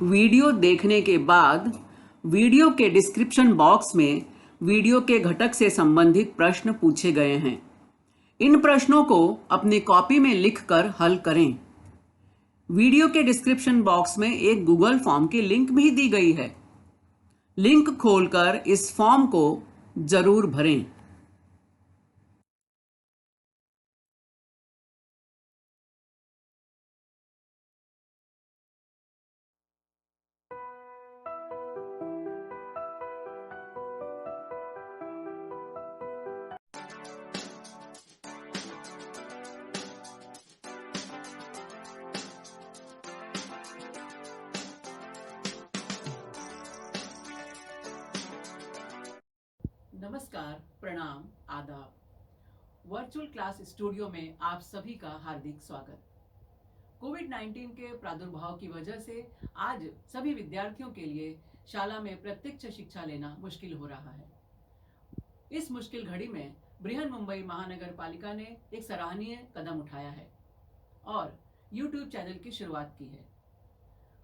Video देखने के बाद वीडियो के डिस्क्रिप्शन बॉक्स में वीडियो के घटक से संबंधित प्रश्न पूछे गए हैं। इन प्रश्नों को अपनी कॉपी में लिखकर हल करें। वीडियो के डिस्क्रिप्शन बॉक्स में एक गूगल फॉर्म की लिंक भी दी गई है। लिंक खोलकर इस फॉर्म को जरूर भरें। नमस्कार, प्रणाम, आदाब। वर्चुअल क्लास स्टूडियो में आप सभी का हार्दिक स्वागत। कोविड-19 के प्रादुर्भाव की वजह से आज सभी विद्यार्थियों के लिए शाला में प्रत्यक्ष शिक्षा लेना मुश्किल हो रहा है। इस मुश्किल घड़ी में बृहन मुंबई महानगर पालिका ने एक सराहनीय कदम उठाया है और YouTube चैनल की शुरुआत की है।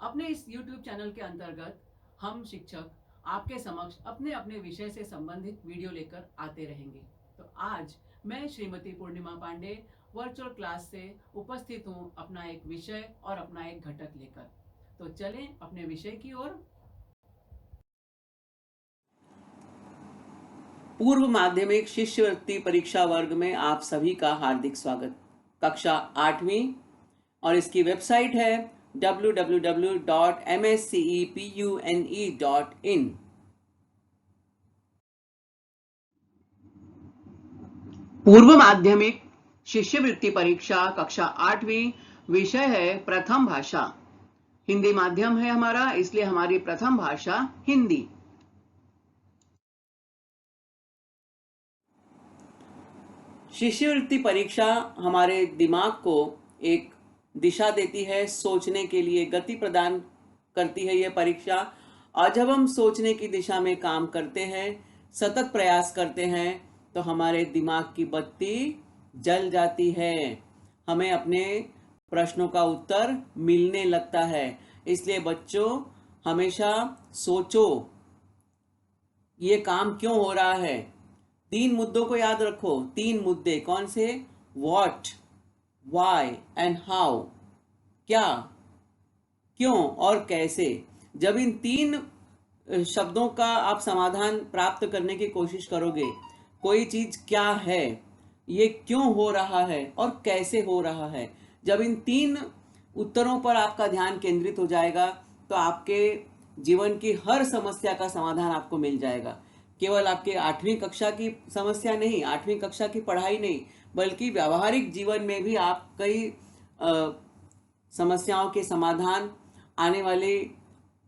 अपने इस YouTube चैनल के अंतर्गत हम शिक्षक आपके समक्ष अपने अपने विषय से संबंधित वीडियो लेकर आते रहेंगे। तो आज मैं श्रीमती पूर्णिमा पांडे वर्चुअल क्लास से उपस्थित हूँ अपना एक विषय और अपना एक घटक लेकर। तो चलें अपने विषय की ओर। पूर्व माध्यमिक शिष्यवृत्ति परीक्षा वर्ग में आप सभी का हार्दिक स्वागत। कक्षा 8वीं और इसकी वेबसाइट है www.mscepune.in। पूर्व माध्यमिक शिष्यवृत्ति परीक्षा कक्षा 8वीं, विषय है प्रथम भाषा। हिंदी माध्यम है हमारा, इसलिए हमारी प्रथम भाषा हिंदी। शिष्यवृत्ति परीक्षा हमारे दिमाग को एक दिशा देती है, सोचने के लिए गति प्रदान करती है यह परीक्षा। और जब हम सोचने की दिशा में काम करते हैं, सतत प्रयास करते हैं, तो हमारे दिमाग की बत्ती जल जाती है, हमें अपने प्रश्नों का उत्तर मिलने लगता है। इसलिए बच्चों, हमेशा सोचो ये काम क्यों हो रहा है। 3 मुद्दों को याद रखो। 3 मुद्दे कौन से? What, Y and how. क्या, क्यों और कैसे। जब इन 3 शब्दों का आप समाधान प्राप्त करने की कोशिश करोगे, कोई चीज क्या है, ये क्यों हो रहा है और कैसे हो रहा है, जब इन 3 उत्तरों पर आपका ध्यान केंद्रित हो जाएगा, तो आपके जीवन की हर समस्या का समाधान आपको मिल जाएगा। केवल आपके 8वीं कक्षा की समस्या नहीं, 8वीं कक्षा की पढ़ाई नहीं, बल्कि व्यावहारिक जीवन में भी आप कई समस्याओं के समाधान, आने वाले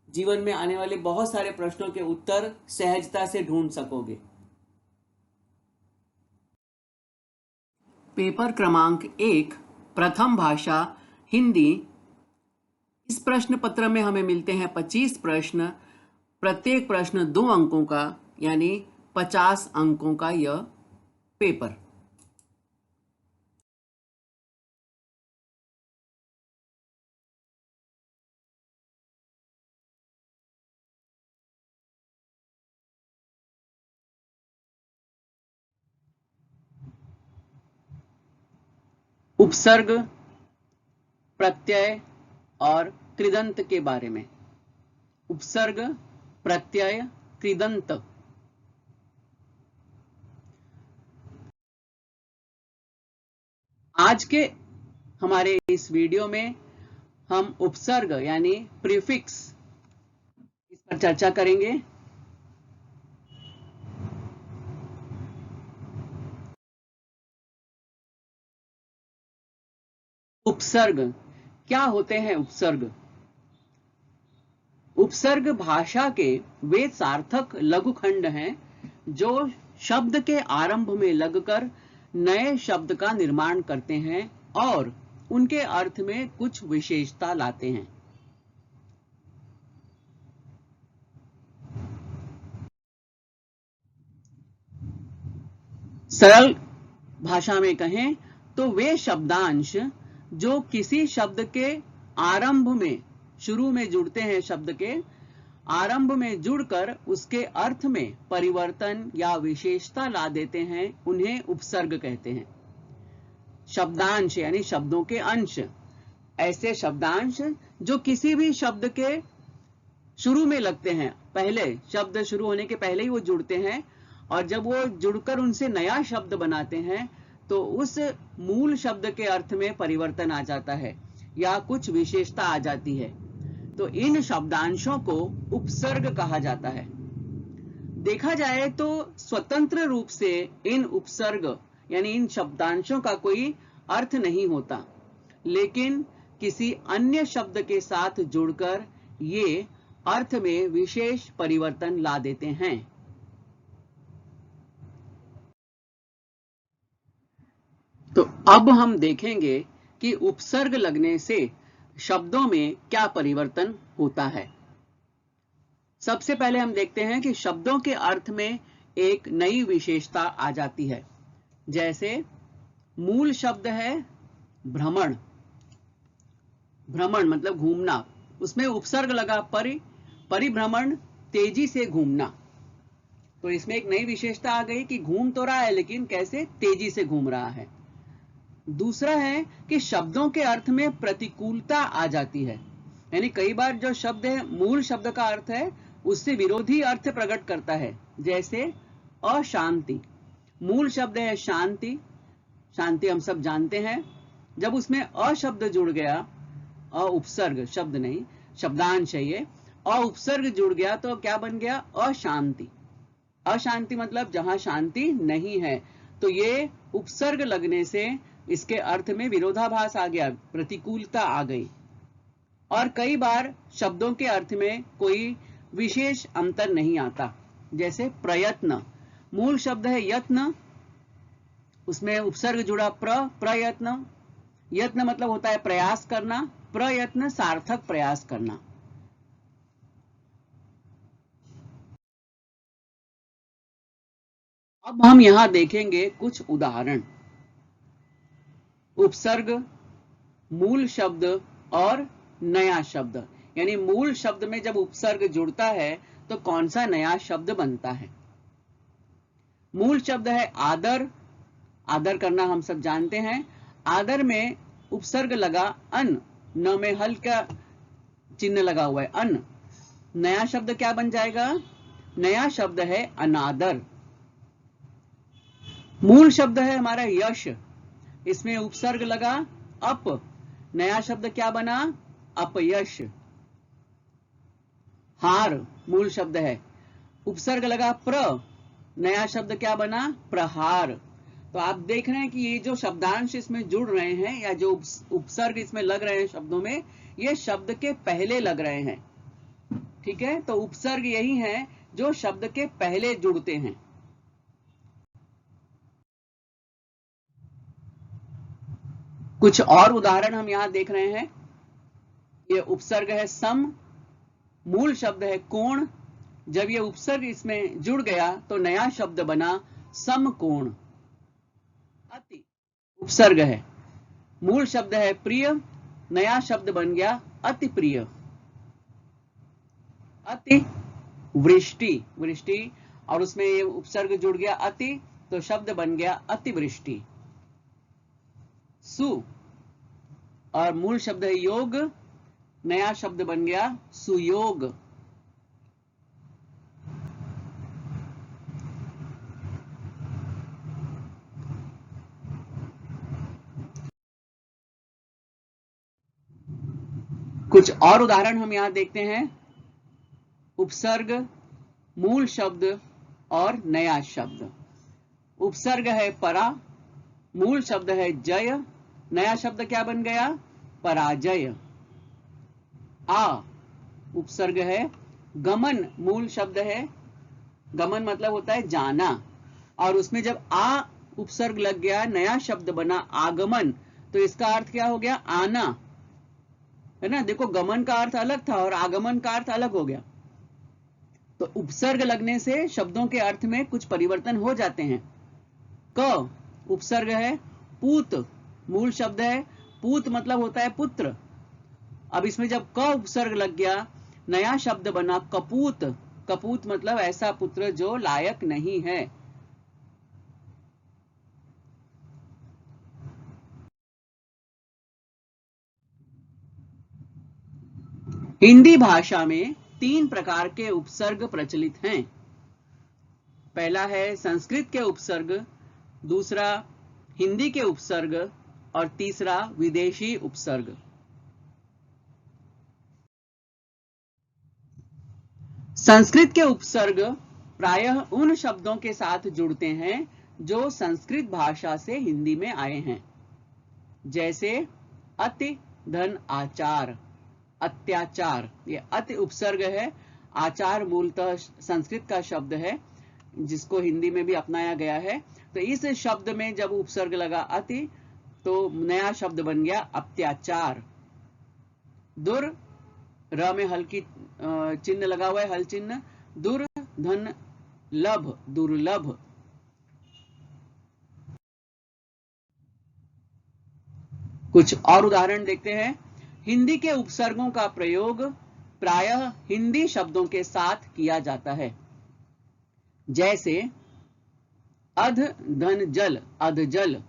जीवन में आने वाले बहुत सारे प्रश्नों के उत्तर सहजता से ढूंढ सकोगे। पेपर क्रमांक 1, प्रथम भाषा हिंदी। इस प्रश्न पत्र में हमें मिलते हैं 25 प्रश्न। प्रत्येक प्रश्न 2 अंकों का, यानी 50 अंकों का यह पेपर। उपसर्ग, प्रत्यय और कृदंत के बारे में। उपसर्ग, प्रत्यय, कृदंत। आज के हमारे इस वीडियो में हम उपसर्ग यानी प्रीफिक्स, इस पर चर्चा करेंगे। उपसर्ग क्या होते हैं? उपसर्ग उपसर्ग भाषा के वे सार्थक लघुखंड हैं जो शब्द के आरंभ में लगकर नए शब्द का निर्माण करते हैं और उनके अर्थ में कुछ विशेषता लाते हैं। सरल भाषा में कहें तो वे शब्दांश जो किसी शब्द के आरंभ में शुरू में जुड़ते हैं शब्द के, आरंभ में जुड़कर उसके अर्थ में परिवर्तन या विशेषता ला देते हैं, उन्हें उपसर्ग कहते हैं। शब्दांश यानी शब्दों के अंश, ऐसे शब्दांश जो किसी भी शब्द के शुरू में लगते हैं, पहले शब्द शुरू होने के पहले ही वो जुड़ते हैं, और जब वो जुड़कर उनसे नया शब्द बनाते हैं तो उस मूल शब्द के अर्थ में परिवर्तन आ जाता है या कुछ विशेषता आ जाती है। तो इन शब्दांशों को उपसर्ग कहा जाता है। देखा जाए तो स्वतंत्र रूप से इन उपसर्ग यानी इन शब्दांशों का कोई अर्थ नहीं होता, लेकिन किसी अन्य शब्द के साथ जुड़कर ये अर्थ में विशेष परिवर्तन ला देते हैं। तो अब हम देखेंगे कि उपसर्ग लगने से शब्दों में क्या परिवर्तन होता है। सबसे पहले हम देखते हैं कि शब्दों के अर्थ में एक नई विशेषता आ जाती है। जैसे मूल शब्द है भ्रमण, भ्रमण मतलब घूमना, उसमें उपसर्ग लगा परिभ्रमण, तेजी से घूमना। तो इसमें एक नई विशेषता आ गई कि घूम तो रहा है लेकिन कैसे, तेजी से घूम रहा है। दूसरा है कि शब्दों के अर्थ में प्रतिकूलता आ जाती है, यानी कई बार जो शब्द है मूल शब्द का अर्थ है उससे विरोधी अर्थ प्रकट करता है। जैसे अशांति, मूल शब्द है शांति, शांति हम सब जानते हैं, जब उसमें अशब्द जुड़ गया, उपसर्ग शब्द नहीं शब्दांश है ये, उपसर्ग जुड़ गया तो क्या बन गया, अशांति। अशांति मतलब जहां शांति नहीं है। तो ये उपसर्ग लगने से इसके अर्थ में विरोधाभास आ गया, प्रतिकूलता आ गई। और कई बार शब्दों के अर्थ में कोई विशेष अंतर नहीं आता। जैसे प्रयत्न, मूल शब्द है यत्न, उसमें उपसर्ग जुड़ा प्रयत्न, यत्न मतलब होता है प्रयास करना, प्रयत्न सार्थक प्रयास करना। अब हम यहां देखेंगे कुछ उदाहरण। उपसर्ग, मूल शब्द और नया शब्द, यानी मूल शब्द में जब उपसर्ग जुड़ता है तो कौन सा नया शब्द बनता है। मूल शब्द है आदर, आदर करना हम सब जानते हैं। आदर में उपसर्ग लगा अन, न में हल का चिन्ह लगा हुआ है अन। नया शब्द क्या बन जाएगा, नया शब्द है अनादर। मूल शब्द है हमारा यश, इसमें उपसर्ग लगा अप, नया शब्द क्या बना, अपयश। हार मूल शब्द है, उपसर्ग लगा नया शब्द क्या बना, प्रहार। तो आप देख रहे हैं कि ये जो शब्दांश इसमें जुड़ रहे हैं या जो उपसर्ग इसमें लग रहे हैं शब्दों में, ये शब्द के पहले लग रहे हैं। ठीक है, तो उपसर्ग यही है जो शब्द के पहले जुड़ते हैं। कुछ और उदाहरण हम यहां देख रहे हैं। ये उपसर्ग है सम, मूल शब्द है कोण, जब ये उपसर्ग इसमें जुड़ गया तो नया शब्द बना समकोण। अति उपसर्ग है, मूल शब्द है प्रिय, नया शब्द बन गया अति प्रिय। अति वृष्टि, वृष्टि और उसमें ये उपसर्ग जुड़ गया अति, तो शब्द बन गया अतिवृष्टि। सु और मूल शब्द है योग, नया शब्द बन गया सुयोग। कुछ और उदाहरण हम यहां देखते हैं। उपसर्ग, मूल शब्द और नया शब्द। उपसर्ग है परा, मूल शब्द है जय, नया शब्द क्या बन गया, पराजय। आ उपसर्ग है गमन, मूल शब्द है गमन मतलब होता है जाना, और उसमें जब आ उपसर्ग लग गया नया शब्द बना आगमन, तो इसका अर्थ क्या हो गया, आना, है ना। देखो गमन का अर्थ अलग था और आगमन का अर्थ अलग हो गया। तो उपसर्ग लगने से शब्दों के अर्थ में कुछ परिवर्तन हो जाते हैं। क उपसर्ग है पूत, मूल शब्द है पूत मतलब होता है पुत्र, अब इसमें जब क उपसर्ग लग गया, नया शब्द बना कपूत। कपूत मतलब ऐसा पुत्र जो लायक नहीं है। हिंदी भाषा में 3 प्रकार के उपसर्ग प्रचलित हैं। पहला है संस्कृत के उपसर्ग, दूसरा हिंदी के उपसर्ग और तीसरा विदेशी उपसर्ग। संस्कृत के उपसर्ग प्रायः उन शब्दों के साथ जुड़ते हैं जो संस्कृत भाषा से हिंदी में आए हैं, जैसे अति, धन, आचार, अत्याचार। ये अति उपसर्ग है। आचार मूलतः संस्कृत का शब्द है जिसको हिंदी में भी अपनाया गया है। तो इस शब्द में जब उपसर्ग लगा अति, तो नया शब्द बन गया अत्याचार। दुर, र में हल्की चिन्ह लगा हुआ है, हल चिन्ह। दुर, धन, लभ, दुर्लभ। कुछ और उदाहरण देखते हैं। हिंदी के उपसर्गों का प्रयोग प्रायः हिंदी शब्दों के साथ किया जाता है, जैसे अध, धन, जल, अधजल।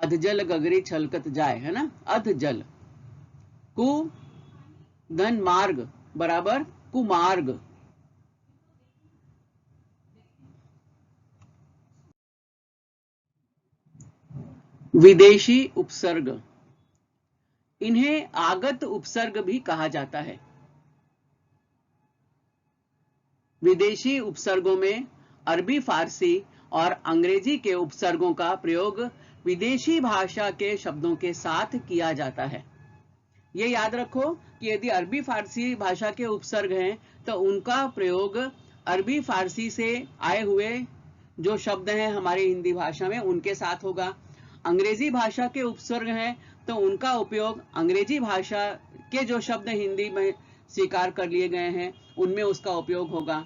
अधजल गगरी छलकत जाए, है ना, अधजल। कु, धन, मार्ग बराबर कुमार्ग। विदेशी उपसर्ग, इन्हें आगत उपसर्ग भी कहा जाता है। विदेशी उपसर्गों में अरबी, फारसी और अंग्रेजी के उपसर्गों का प्रयोग विदेशी भाषा के शब्दों के साथ किया जाता है। ये याद रखो कि यदि अरबी फारसी भाषा के उपसर्ग हैं तो उनका प्रयोग अरबी फारसी से आए हुए जो शब्द हैं हमारी हिंदी भाषा में उनके साथ होगा। अंग्रेजी भाषा के उपसर्ग हैं तो उनका उपयोग अंग्रेजी भाषा के जो शब्द हिंदी में स्वीकार कर लिए गए हैं उनमें उसका उपयोग होगा।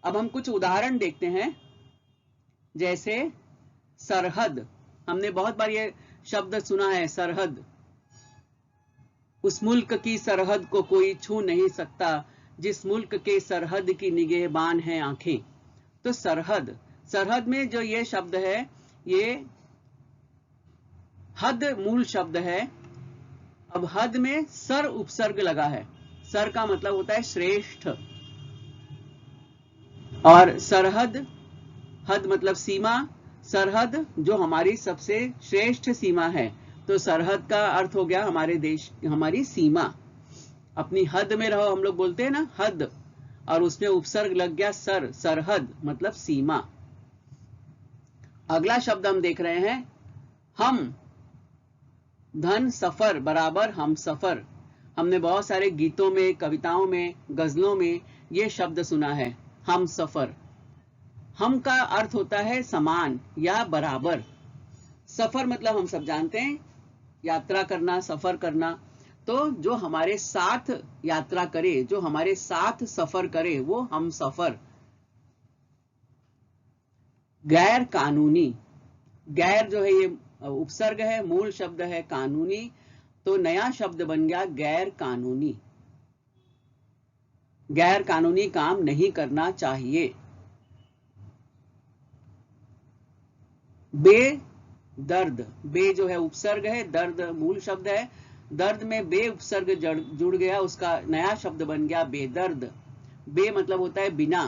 अब हम कुछ उदाहरण देखते हैं, जैसे सरहद। हमने बहुत बार ये शब्द सुना है, सरहद। उस मुल्क की सरहद को कोई छू नहीं सकता जिस मुल्क के सरहद की निगहबान है आंखें। तो सरहद, सरहद में जो ये शब्द है ये हद मूल शब्द है। अब हद में सर उपसर्ग लगा है। सर का मतलब होता है श्रेष्ठ, और सरहद, हद मतलब सीमा, सरहद जो हमारी सबसे श्रेष्ठ सीमा है। तो सरहद का अर्थ हो गया हमारे देश, हमारी सीमा। अपनी हद में रहो, हम लोग बोलते हैं ना हद, और उसमें उपसर्ग लग गया सर, सरहद मतलब सीमा। अगला शब्द हम देख रहे हैं, हम, धन, सफर बराबर हम सफर। हमने बहुत सारे गीतों में, कविताओं में, गजलों में ये शब्द सुना है, हम सफर। हम का अर्थ होता है समान या बराबर। सफर मतलब हम सब जानते हैं यात्रा करना, सफर करना। तो जो हमारे साथ यात्रा करे, जो हमारे साथ सफर करे, वो हम सफर। गैर कानूनी, गैर जो है ये उपसर्ग है, मूल शब्द है कानूनी, तो नया शब्द बन गया गैर कानूनी। गैर कानूनी काम नहीं करना चाहिए। बेदर्द, बे जो है उपसर्ग है, दर्द मूल शब्द है। दर्द में बे उपसर्ग जुड़ गया, उसका नया शब्द बन गया बेदर्द। बे मतलब होता है बिना,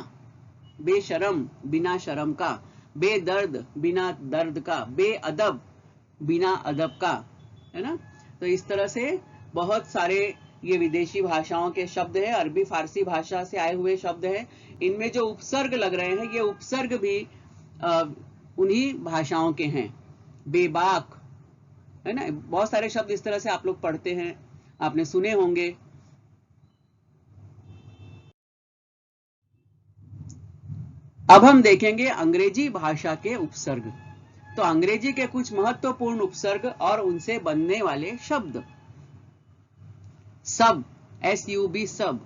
बेशरम, बिना शर्म का। बेदर्द, बिना दर्द का। बेअदब, बिना अदब का, है ना। तो इस तरह से बहुत सारे ये विदेशी भाषाओं के शब्द है, अरबी फारसी भाषा से आए हुए शब्द है। इनमें जो उपसर्ग लग रहे हैं ये उपसर्ग भी उन्हीं भाषाओं के हैं। बेबाक, है ना। बहुत सारे शब्द इस तरह से आप लोग पढ़ते हैं, आपने सुने होंगे। अब हम देखेंगे अंग्रेजी भाषा के उपसर्ग। तो अंग्रेजी के कुछ महत्वपूर्ण उपसर्ग और उनसे बनने वाले शब्द। सब, SUB, सब।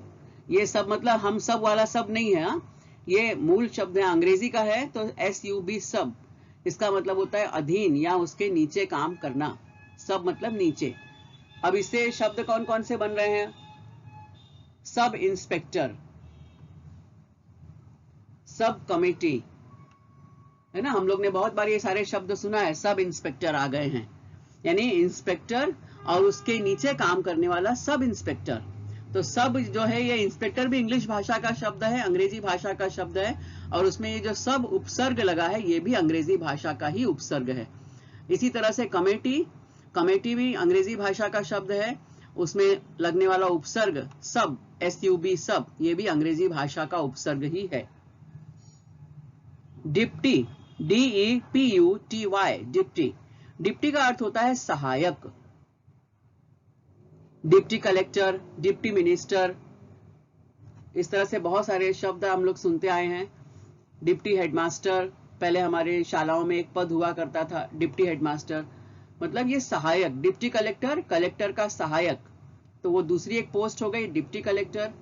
ये सब मतलब हम सब वाला सब नहीं है, ये मूल शब्द है, अंग्रेजी का है। तो SUB, सब, इसका मतलब होता है अधीन या उसके नीचे काम करना। सब मतलब नीचे। अब इससे शब्द कौन कौन से बन रहे हैं? सब इंस्पेक्टर, सब कमेटी, है ना, हम लोग ने बहुत बार ये सारे शब्द सुना है। सब इंस्पेक्टर आ गए हैं, यानी इंस्पेक्टर और उसके नीचे काम करने वाला सब इंस्पेक्टर। तो सब जो है ये इंस्पेक्टर भी इंग्लिश भाषा का शब्द है, अंग्रेजी भाषा का शब्द है, और उसमें ये जो सब उपसर्ग लगा है ये भी अंग्रेजी भाषा का ही उपसर्ग है। इसी तरह से कमेटी, कमेटी भी अंग्रेजी भाषा का शब्द है, उसमें लगने वाला उपसर्ग सब, SUB सब, ये भी अंग्रेजी भाषा का उपसर्ग ही है। डिप्टी, DEPUTY, डिप्टी, डिप्टी का अर्थ होता है सहायक। डिप्टी कलेक्टर, डिप्टी मिनिस्टर, इस तरह से बहुत सारे शब्द हम लोग सुनते आए हैं। डिप्टी हेडमास्टर, पहले हमारे शालाओं में एक पद हुआ करता था डिप्टी हेडमास्टर, मतलब ये सहायक। डिप्टी कलेक्टर, कलेक्टर का सहायक, तो वो दूसरी एक पोस्ट हो गई डिप्टी कलेक्टर।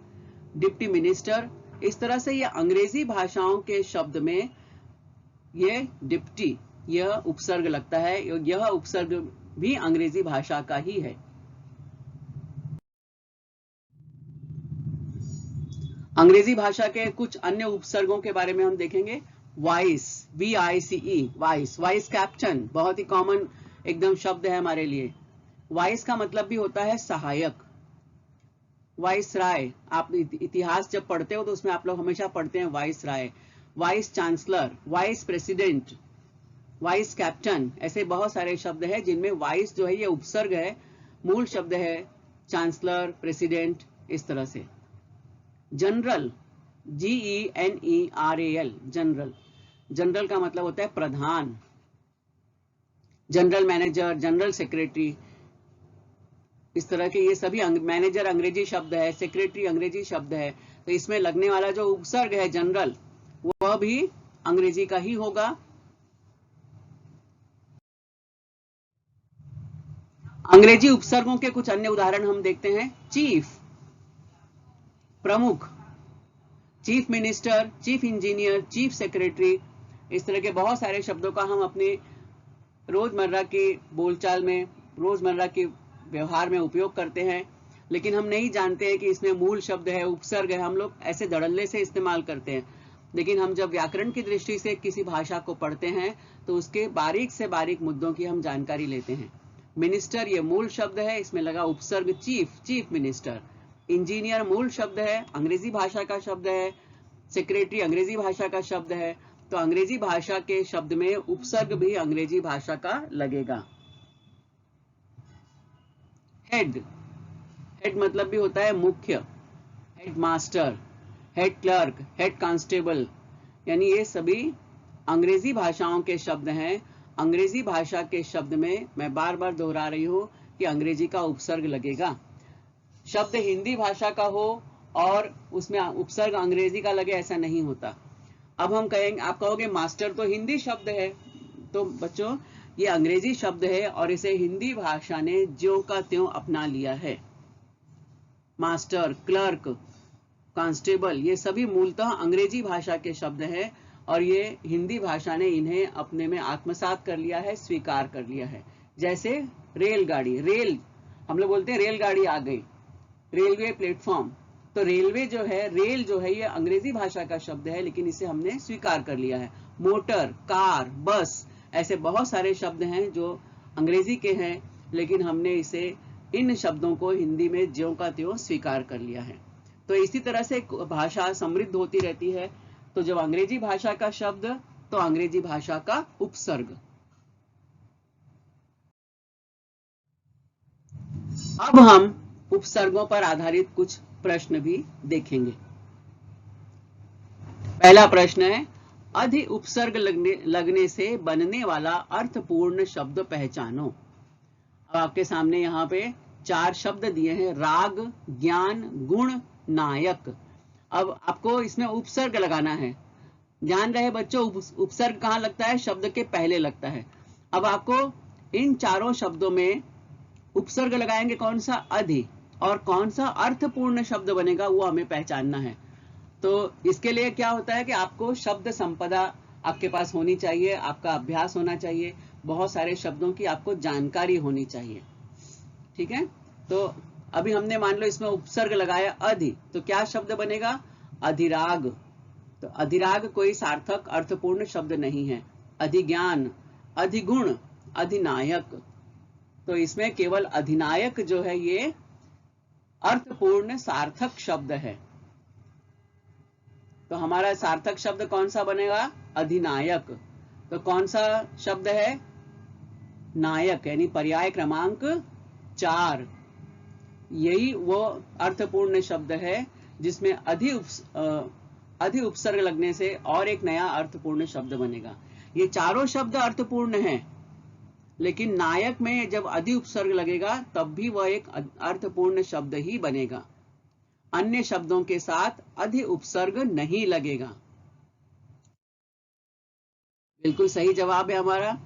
डिप्टी मिनिस्टर, इस तरह से ये अंग्रेजी भाषाओं के शब्द में ये डिप्टी, यह उपसर्ग लगता है, यह उपसर्ग भी अंग्रेजी भाषा का ही है। अंग्रेजी भाषा के कुछ अन्य उपसर्गों के बारे में हम देखेंगे। Vice, VICE, vice, vice captain, बहुत ही कॉमन एकदम शब्द है हमारे लिए। वाइस का मतलब भी होता है सहायक। वाइस राय, आप इतिहास जब पढ़ते हो तो उसमें आप लोग हमेशा पढ़ते हैं viceroy. Vice chancellor, vice president, vice captain, ऐसे बहुत सारे शब्द हैं जिनमें वाइस जो है ये उपसर्ग है, मूल शब्द है चांसलर, प्रेसिडेंट, इस तरह से। जनरल, GENERAL, जनरल, जनरल का मतलब होता है प्रधान। जनरल मैनेजर, जनरल सेक्रेटरी, इस तरह के ये सभी मैनेजर अंग्रेजी शब्द है, सेक्रेटरी अंग्रेजी शब्द है, तो इसमें लगने वाला जो उपसर्ग है जनरल, वह भी अंग्रेजी का ही होगा। अंग्रेजी उपसर्गों के कुछ अन्य उदाहरण हम देखते हैं। चीफ, प्रमुख, chief minister, chief engineer, chief secretary, इस तरह के बहुत सारे शब्दों का हम अपने रोजमर्रा की बोलचाल में, रोजमर्रा के व्यवहार में उपयोग करते हैं, लेकिन हम नहीं जानते हैं कि इसमें मूल शब्द है, उपसर्ग है, हम लोग ऐसे धड़ल्ले से इस्तेमाल करते हैं। लेकिन हम जब व्याकरण की दृष्टि से किसी भाषा को पढ़ते हैं तो उसके बारीक से बारीक मुद्दों की हम जानकारी लेते हैं। मिनिस्टर ये मूल शब्द है, इसमें लगा उपसर्ग चीफ, चीफ मिनिस्टर। इंजीनियर मूल शब्द है, अंग्रेजी भाषा का शब्द है। सेक्रेटरी अंग्रेजी भाषा का शब्द है, तो अंग्रेजी भाषा के शब्द में उपसर्ग भी अंग्रेजी भाषा का लगेगा। हेड, हेड मतलब भी होता है मुख्य, head master, head clerk, head constable, यानी ये सभी अंग्रेजी भाषाओं के शब्द हैं। अंग्रेजी भाषा के शब्द में मैं बार बार दोहरा रही हूं कि अंग्रेजी का उपसर्ग लगेगा। शब्द हिंदी भाषा का हो और उसमें उपसर्ग अंग्रेजी का लगे, ऐसा नहीं होता। अब हम कहेंगे, आप कहोगे मास्टर तो हिंदी शब्द है, तो बच्चों ये अंग्रेजी शब्द है और इसे हिंदी भाषा ने ज्यों का त्यों अपना लिया है। मास्टर, क्लर्क, कांस्टेबल, ये सभी मूलतः अंग्रेजी भाषा के शब्द हैं और ये हिंदी भाषा ने इन्हें अपने में आत्मसात कर लिया है, स्वीकार कर लिया है। जैसे रेलगाड़ी, रेल, हम लोग बोलते हैं रेलगाड़ी आ गई, रेलवे प्लेटफॉर्म, तो रेलवे जो है, रेल जो है, ये अंग्रेजी भाषा का शब्द है लेकिन इसे हमने स्वीकार कर लिया है। मोटर, कार, बस, ऐसे बहुत सारे शब्द हैं जो अंग्रेजी के हैं लेकिन हमने इसे, इन शब्दों को हिंदी में ज्यों का त्यों स्वीकार कर लिया है। तो इसी तरह से भाषा समृद्ध होती रहती है। तो जब अंग्रेजी भाषा का शब्द तो अंग्रेजी भाषा का उपसर्ग। अब हम उपसर्गों पर आधारित कुछ प्रश्न भी देखेंगे। पहला प्रश्न है, अधि उपसर्ग लगने से बनने वाला अर्थपूर्ण शब्द पहचानो। अब आपके सामने यहाँ पे 4 शब्द दिए हैं, राग, ज्ञान, गुण, नायक। अब आपको इसमें उपसर्ग लगाना है। ध्यान रहे बच्चों, उपसर्ग कहाँ लगता है? शब्द के पहले लगता है। अब आपको इन चारों शब्दों में उपसर्ग लगाएंगे कौन सा? अधि, और कौन सा अर्थपूर्ण शब्द बनेगा वो हमें पहचानना है। तो इसके लिए क्या होता है कि आपको शब्द संपदा आपके पास होनी चाहिए, आपका अभ्यास होना चाहिए, बहुत सारे शब्दों की आपको जानकारी होनी चाहिए। ठीक है, तो अभी हमने मान लो इसमें उपसर्ग लगाया अधि, तो क्या शब्द बनेगा? अधिराग। तो अधिराग कोई सार्थक अर्थपूर्ण शब्द नहीं है। अधिज्ञान, अधिगुण, अधिनायक, तो इसमें केवल अधिनायक जो है ये अर्थपूर्ण सार्थक शब्द है। तो हमारा सार्थक शब्द कौन सा बनेगा? अधिनायक। तो कौन सा शब्द है? नायक, यानी पर्याय क्रमांक 4। यही वो अर्थपूर्ण शब्द है जिसमें अधि उपसर्ग लगने से और एक नया अर्थपूर्ण शब्द बनेगा। ये चारों शब्द अर्थपूर्ण हैं, लेकिन नायक में जब अधि उपसर्ग लगेगा तब भी वह एक अर्थपूर्ण शब्द ही बनेगा। अन्य शब्दों के साथ अधि उपसर्ग नहीं लगेगा। बिल्कुल सही जवाब है हमारा।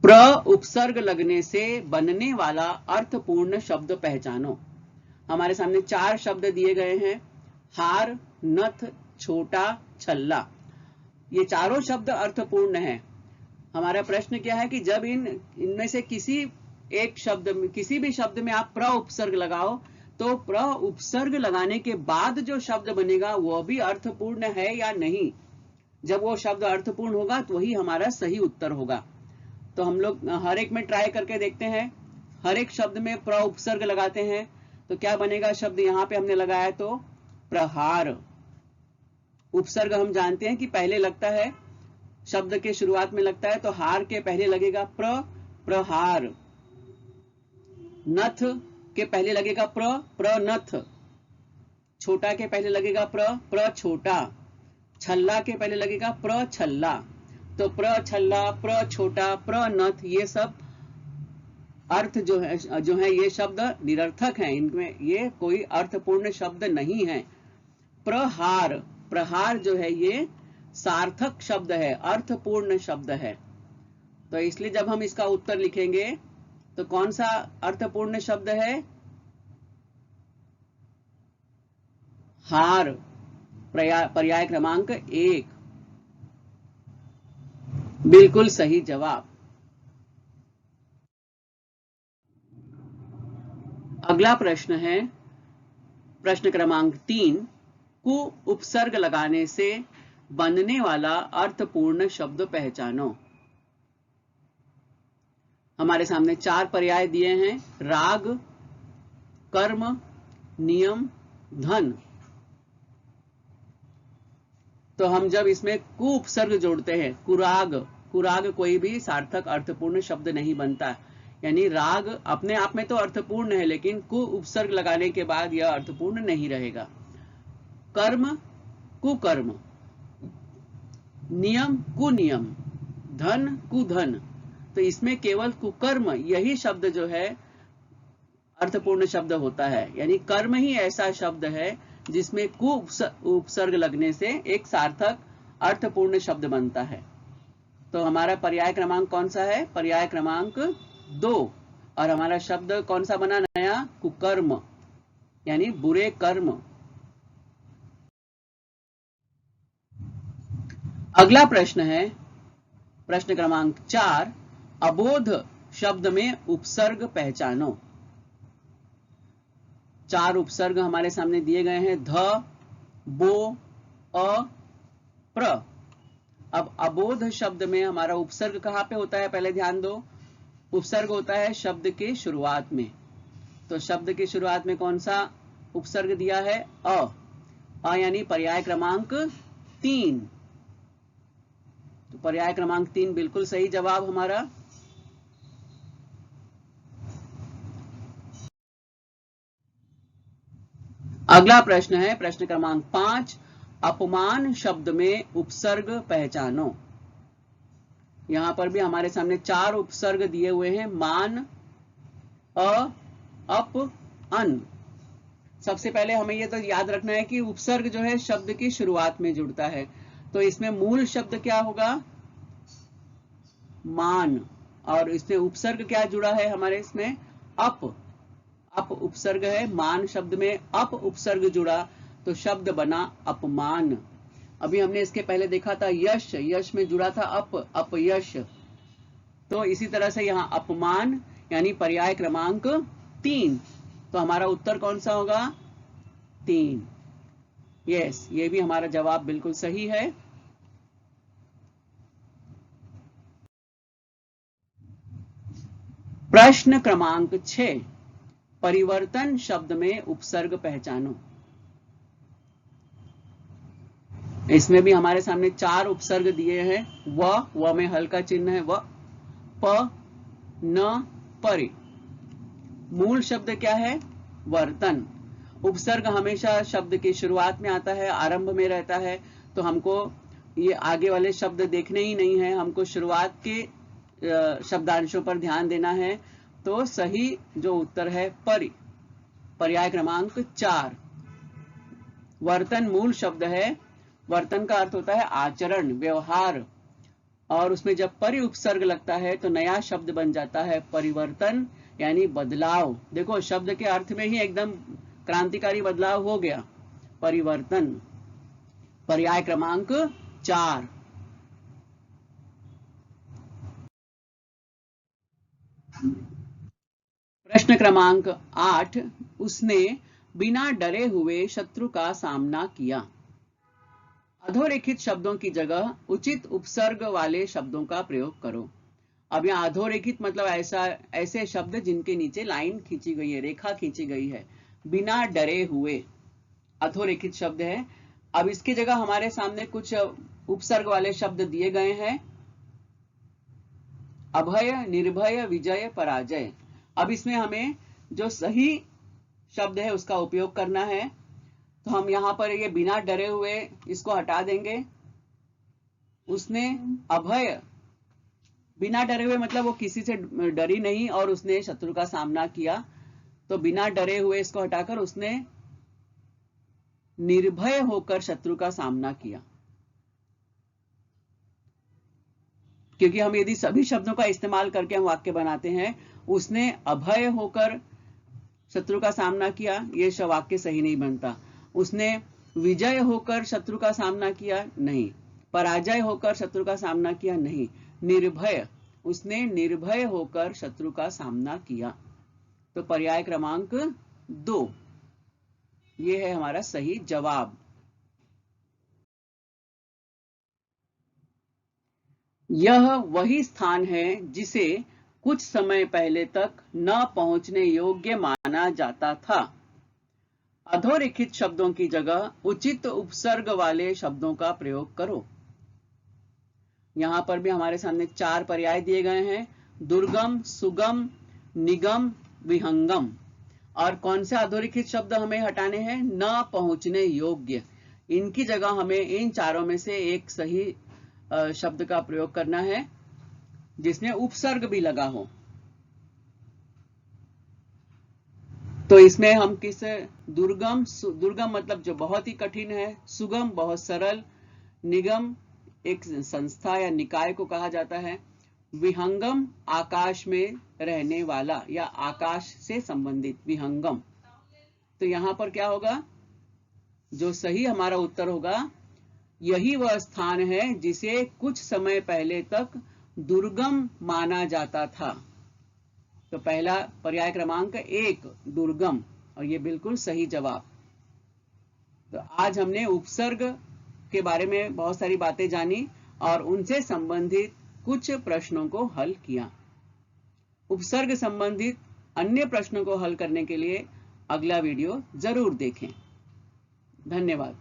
प्र उपसर्ग लगने से बनने वाला अर्थपूर्ण शब्द पहचानो। हमारे सामने 4 शब्द दिए गए हैं, हार, नथ, छोटा, छल्ला। ये चारों शब्द अर्थपूर्ण हैं। हमारा प्रश्न क्या है कि जब इनमें से किसी भी शब्द में आप प्र उपसर्ग लगाओ, तो प्र उपसर्ग लगाने के बाद जो शब्द बनेगा वह भी अर्थपूर्ण है या नहीं। जब वो शब्द अर्थपूर्ण होगा तो वही हमारा सही उत्तर होगा। तो हम लोग हर एक में ट्राई करके देखते हैं। हर एक शब्द में प्र उपसर्ग लगाते हैं तो क्या बनेगा शब्द? यहाँ पे हमने लगाया तो प्रहार। उपसर्ग हम जानते हैं कि पहले लगता है, शब्द के शुरुआत में लगता है, तो हार के पहले लगेगा प्रहार। नथ के पहले लगेगा प्रनथ। छोटा के पहले लगेगा छोटा। छल्ला के पहले लगेगा छल्ला। तो छल्ला, छोटा, प्रनथ, ये सब अर्थ जो है ये शब्द निरर्थक हैं। इनमें ये कोई अर्थपूर्ण शब्द नहीं है। प्रहार जो है ये सार्थक शब्द है, अर्थपूर्ण शब्द है। तो इसलिए जब हम इसका उत्तर लिखेंगे तो कौन सा अर्थपूर्ण शब्द है? हार, पर्याय क्रमांक 1। बिल्कुल सही जवाब। अगला प्रश्न है प्रश्न क्रमांक 3। कु उपसर्ग लगाने से बनने वाला अर्थपूर्ण शब्द पहचानो। हमारे सामने 4 पर्याय दिए हैं, राग, कर्म, नियम, धन। तो हम जब इसमें कु उपसर्ग जोड़ते हैं, कुराग कोई भी सार्थक अर्थपूर्ण शब्द नहीं बनता। यानी राग अपने आप में तो अर्थपूर्ण है, लेकिन कु उपसर्ग लगाने के बाद यह अर्थपूर्ण नहीं रहेगा। कर्म, कुकर्म, नियम, कुनियम, धन, कुधन। तो इसमें केवल कुकर्म यही शब्द जो है अर्थपूर्ण शब्द होता है। यानी कर्म ही ऐसा शब्द है जिसमें कु उपसर्ग लगने से एक सार्थक अर्थपूर्ण शब्द बनता है। तो हमारा पर्याय क्रमांक कौन सा है? पर्याय क्रमांक 2। और हमारा शब्द कौन सा बना नया? कुकर्म, यानी बुरे कर्म। अगला प्रश्न है प्रश्न क्रमांक 4। अबोध शब्द में उपसर्ग पहचानो। 4 उपसर्ग हमारे सामने दिए गए हैं, ध, बो, अ, प्र। अब अबोध शब्द में हमारा उपसर्ग कहाँ पे होता है? पहले ध्यान दो, उपसर्ग होता है शब्द के शुरुआत में। तो शब्द के शुरुआत में कौन सा उपसर्ग दिया है? अ यानी पर्याय क्रमांक 3। तो पर्याय क्रमांक 3 बिल्कुल सही जवाब हमारा। अगला प्रश्न है प्रश्न क्रमांक 5। अपमान शब्द में उपसर्ग पहचानो। यहां पर भी हमारे सामने 4 उपसर्ग दिए हुए हैं, मान, अ, अप, अन। सबसे पहले हमें यह तो याद रखना है कि उपसर्ग जो है शब्द की शुरुआत में जुड़ता है। तो इसमें मूल शब्द क्या होगा? मान। और इसमें उपसर्ग क्या जुड़ा है हमारे? इसमें अप उपसर्ग है। मान शब्द में अप उपसर्ग जुड़ा तो शब्द बना अपमान। अभी हमने इसके पहले देखा था यश में जुड़ा था अपयश। तो इसी तरह से यहाँ अपमान यानी पर्याय क्रमांक 3, तो हमारा उत्तर कौन सा होगा? 3। यस, ये भी हमारा जवाब बिल्कुल सही है। प्रश्न क्रमांक 6, परिवर्तन शब्द में उपसर्ग पहचानो। इसमें भी हमारे सामने 4 उपसर्ग दिए हैं। व में हल्का चिन्ह है, व, प, न, परि। मूल शब्द क्या है? वर्तन। उपसर्ग हमेशा शब्द की शुरुआत में आता है, आरंभ में रहता है, तो हमको ये आगे वाले शब्द देखने ही नहीं है, हमको शुरुआत के शब्दांशों पर ध्यान देना है। तो सही जो उत्तर है परि, पर्याय क्रमांक 4। वर्तन मूल शब्द है। वर्तन का अर्थ होता है आचरण, व्यवहार, और उसमें जब परि उपसर्ग लगता है तो नया शब्द बन जाता है परिवर्तन यानी बदलाव। देखो, शब्द के अर्थ में ही एकदम क्रांतिकारी बदलाव हो गया। परिवर्तन, पर्याय क्रमांक 4। प्रश्न क्रमांक 8, उसने बिना डरे हुए शत्रु का सामना किया। अधोरेखित शब्दों की जगह उचित उपसर्ग वाले शब्दों का प्रयोग करो। अब यहाँ अधोरेखित मतलब ऐसे शब्द जिनके नीचे लाइन खींची गई है, रेखा खींची गई है। बिना डरे हुए अधोरेखित शब्द है। अब इसकी जगह हमारे सामने कुछ उपसर्ग वाले शब्द दिए गए हैं। अभय, निर्भय, विजय, पराजय। अब इसमें हमें जो सही शब्द है उसका उपयोग करना है। तो हम यहाँ पर ये बिना डरे हुए इसको हटा देंगे। उसने अभय, बिना डरे हुए मतलब वो किसी से डरी नहीं और उसने शत्रु का सामना किया। तो बिना डरे हुए इसको हटाकर उसने निर्भय होकर शत्रु का सामना किया। क्योंकि हम यदि सभी शब्दों का इस्तेमाल करके हम वाक्य बनाते हैं, उसने अभय होकर शत्रु का सामना किया, ये वाक्य सही नहीं बनता। उसने विजय होकर शत्रु का सामना किया, नहीं। पराजय होकर शत्रु का सामना किया, नहीं। निर्भय, उसने निर्भय होकर शत्रु का सामना किया। तो पर्याय क्रमांक 2 ये है हमारा सही जवाब। यह वही स्थान है जिसे कुछ समय पहले तक न पहुंचने योग्य माना जाता था। अधोरेखित शब्दों की जगह उचित उपसर्ग वाले शब्दों का प्रयोग करो। यहां पर भी हमारे सामने 4 पर्याय दिए गए हैं। दुर्गम, सुगम, निगम, विहंगम। और कौन से अधोरेखित शब्द हमें हटाने हैं? न पहुंचने योग्य। इनकी जगह हमें इन चारों में से एक सही शब्द का प्रयोग करना है जिसमें उपसर्ग भी लगा हो। तो इसमें हम किस दुर्गम, दुर्गम मतलब जो बहुत ही कठिन है, सुगम बहुत सरल, निगम एक संस्था या निकाय को कहा जाता है, विहंगम आकाश में रहने वाला या आकाश से संबंधित विहंगम। तो यहां पर क्या होगा? जो सही हमारा उत्तर होगा, यही वह स्थान है जिसे कुछ समय पहले तक दुर्गम माना जाता था। तो पहला पर्याय क्रमांक 1 दुर्गम, और ये बिल्कुल सही जवाब। तो आज हमने उपसर्ग के बारे में बहुत सारी बातें जानी और उनसे संबंधित कुछ प्रश्नों को हल किया। उपसर्ग संबंधित अन्य प्रश्नों को हल करने के लिए अगला वीडियो जरूर देखें। धन्यवाद।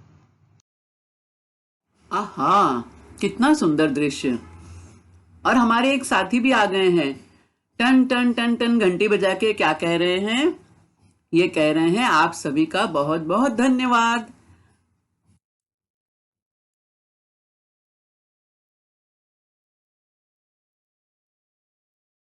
आहा, कितना सुंदर दृश्य। और हमारे एक साथी भी आ गए हैं। टन टन टन टन घंटी बजा के क्या कह रहे हैं? ये कह रहे हैं आप सभी का बहुत बहुत धन्यवाद।